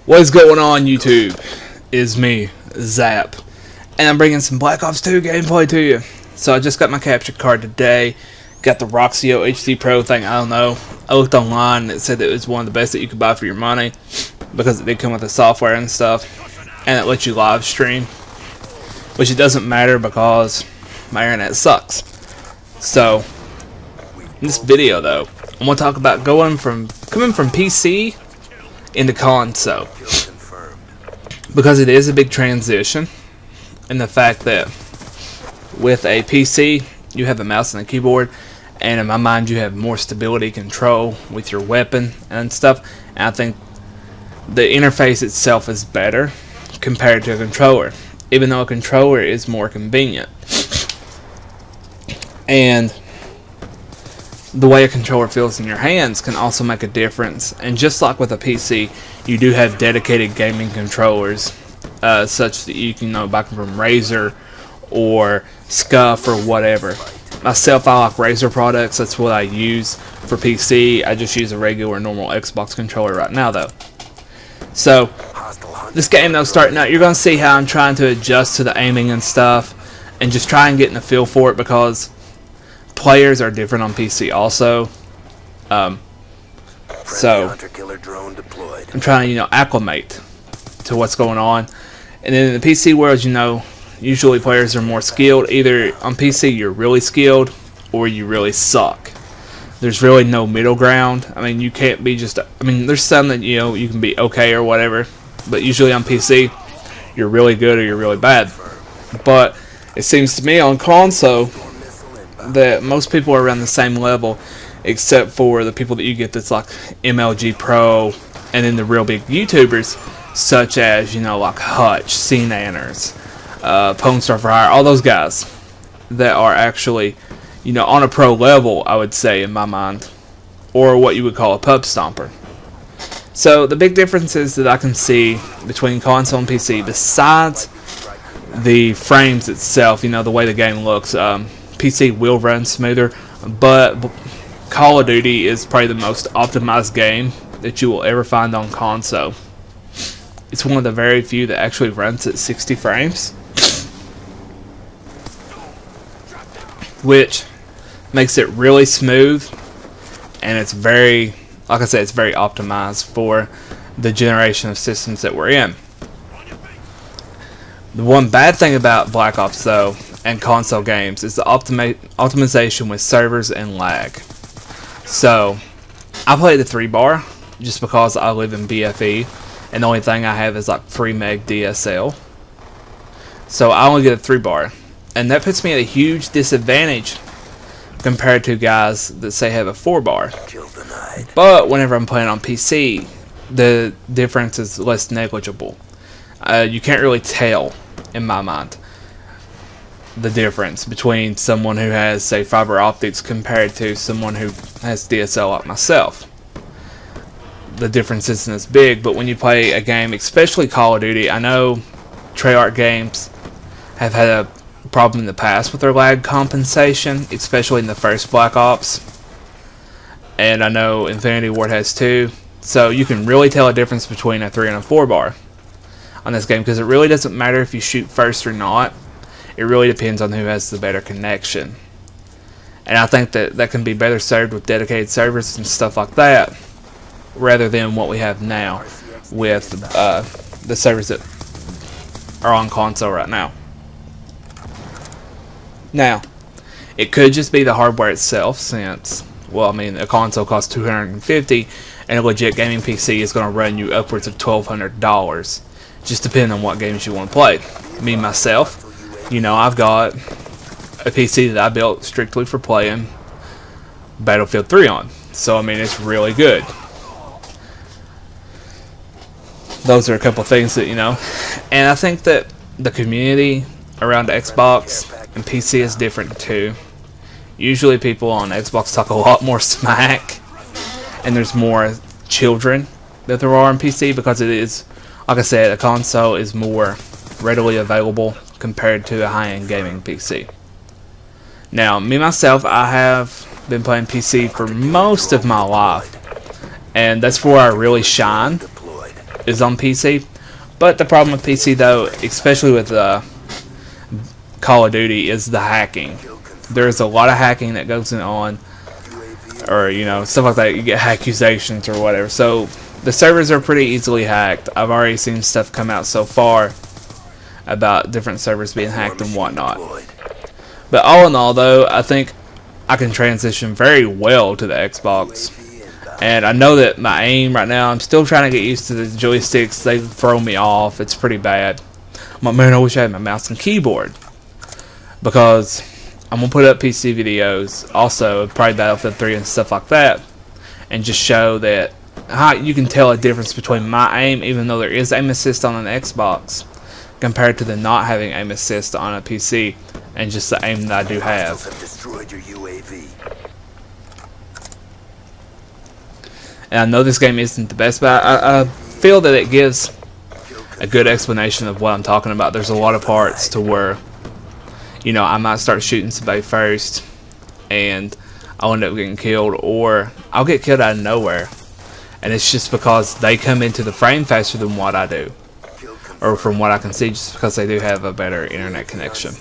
What is going on, YouTube? Is me, Zap, and I'm bringing some Black Ops 2 gameplay to you. So I just got my capture card today. Got the Roxio HD Pro thing. I don't know. I looked online and it said that it was one of the best that you could buy for your money because it did come with the software and stuff, and it lets you live stream, which it doesn't matter because my internet sucks. So in this video, though, I'm gonna talk about coming from PC into console, because it is a big transition, and the fact that with a PC you have a mouse and a keyboard, and in my mind you have more stability control with your weapon and stuff, and I think the interface itself is better compared to a controller, even though a controller is more convenient. And the way a controller feels in your hands can also make a difference. And just like with a PC, you do have dedicated gaming controllers, such that you can buy them from Razer or Scuff or whatever. Myself, I like Razer products. That's what I use for PC. I just use a regular normal Xbox controller right now, though. So this game, though, starting out, you're going to see how I'm trying to adjust to the aiming and stuff, and just try and get in the feel for it, because players are different on PC also. So I'm trying to acclimate to what's going on. And then in the PC world, usually players are more skilled. Either on PC you're really skilled or you really suck. There's really no middle ground. I mean, you can't be just, there's some that you can be okay or whatever, but usually on PC you're really good or you're really bad. But it seems to me on console that most people are around the same level, except for the people that you get that's like MLG Pro, and then the real big YouTubers such as like Hutch, CNanners, Pwnstar for Hire, all those guys that are actually on a pro level, I would say, in my mind, or what you would call a pub stomper. So the big differences that I can see between console and PC, besides the frames itself, the way the game looks, PC will run smoother, but Call of Duty is probably the most optimized game that you will ever find on console. It's one of the very few that actually runs at 60 frames, which makes it really smooth, and it's very, like I said, it's very optimized for the generation of systems that we're in. The one bad thing about Black Ops, though, and console games is the optimization with servers and lag. So I play the 3-bar just because I live in BFE, and the only thing I have is like 3 meg DSL. So I only get a 3-bar, and that puts me at a huge disadvantage compared to guys that say have a 4-bar. But whenever I'm playing on PC, the difference is less negligible. You can't really tell, in my mind, the difference between someone who has, say, fiber optics compared to someone who has DSL like myself. The difference isn't as big, but when you play a game, especially Call of Duty, I know Treyarch games have had a problem in the past with their lag compensation, especially in the first Black Ops, and I know Infinity Ward has too. So you can really tell a difference between a 3 and a 4-bar on this game, because it really doesn't matter if you shoot first or not. It really depends on who has the better connection, and I think that can be better served with dedicated servers and stuff like that, rather than what we have now with the servers that are on console right now. Now, it could just be the hardware itself, since, well, a console costs $250, and a legit gaming PC is going to run you upwards of $1,200, just depending on what games you want to play. Me, myself, I've got a PC that I built strictly for playing Battlefield 3 on. So, it's really good. Those are a couple things that, and I think that the community around Xbox and PC is different too. Usually people on Xbox talk a lot more smack, and there's more children that there are on PC, because it is, like I said, a console is more readily available compared to a high-end gaming PC. Now, me myself, I have been playing PC for most of my life, and that's where I really shine. is on PC. But the problem with PC though, especially with Call of Duty, is the hacking. There's a lot of hacking that goes on, or you know, stuff like that. You get accusations or whatever. So the servers are pretty easily hacked. I've already seen stuff come out so far about different servers being hacked and whatnot. But all in all though, I think I can transition very well to the Xbox. And I know that my aim right now, I'm still trying to get used to the joysticks. They throw me off. It's pretty bad. I'm like, man, I wish I had my mouse and keyboard. Because I'm going to put up PC videos, also probably Battlefield 3 and stuff like that, and just show that how you can tell a difference between my aim, even though there is aim assist on an Xbox, compared to the not having aim assist on a PC, and just the aim that I do have. And I know this game isn't the best, but I feel that it gives a good explanation of what I'm talking about. There's a lot of parts to where, you know, I might start shooting somebody first and I'll end up getting killed, or I'll get killed out of nowhere, and it's just because they come into the frame faster than what I do, or from what I can see, just because they do have a better internet connection.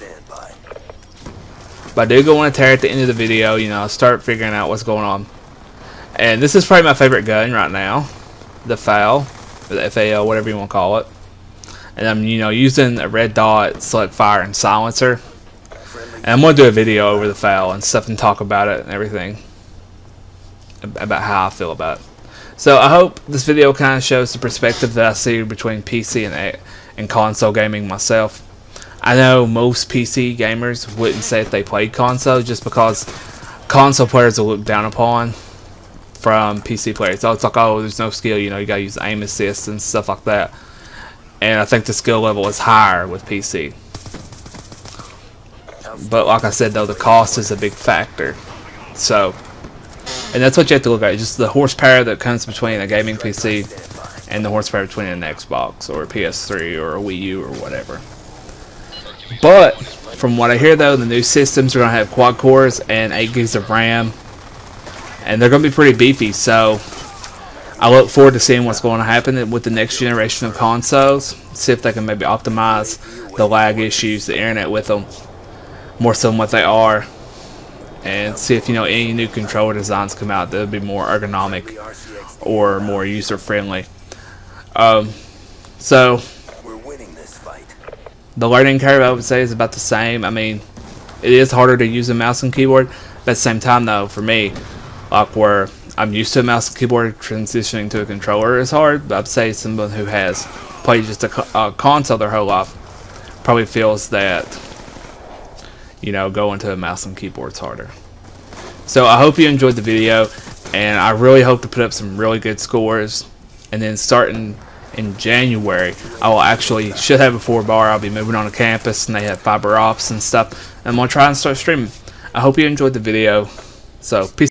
But I do go on a tear at the end of the video, you know, start figuring out what's going on. And this is probably my favorite gun right now, the FAL, or the FAL, whatever you want to call it. And I'm, you know, using a red dot, select fire, and silencer. And I'm going to do a video over the FAL and stuff and talk about it and everything, about how I feel about it. So I hope this video kind of shows the perspective that I see between PC and console gaming myself. I know most PC gamers wouldn't say if they played console, just because console players are looked down upon from PC players. So it's like, oh, there's no skill, you know, you gotta use aim assist and stuff like that. And I think the skill level is higher with PC. But like I said though, the cost is a big factor. So, and that's what you have to look at, just the horsepower that comes between a gaming PC and the horsepower between an Xbox or a PS3 or a Wii U or whatever. But from what I hear though, the new systems are going to have quad cores and 8 gigs of RAM, and they're going to be pretty beefy. So I look forward to seeing what's going to happen with the next generation of consoles. See if they can maybe optimize the lag issues, the internet with them, more so than what they are, and see if, you know, any new controller designs come out that would be more ergonomic or more user friendly. So the learning curve, I would say, is about the same. I mean, it is harder to use a mouse and keyboard, but at the same time though, for me, like where I'm used to a mouse and keyboard, transitioning to a controller is hard. But I'd say someone who has played just a console their whole life probably feels that, you know, going to a mouse and keyboard is harder. So I hope you enjoyed the video, and I really hope to put up some really good scores. And then starting in January, I will actually should have a 4-bar. I'll be moving on to campus, and they have fiber ops and stuff. And I'm gonna try and start streaming. I hope you enjoyed the video. So peace.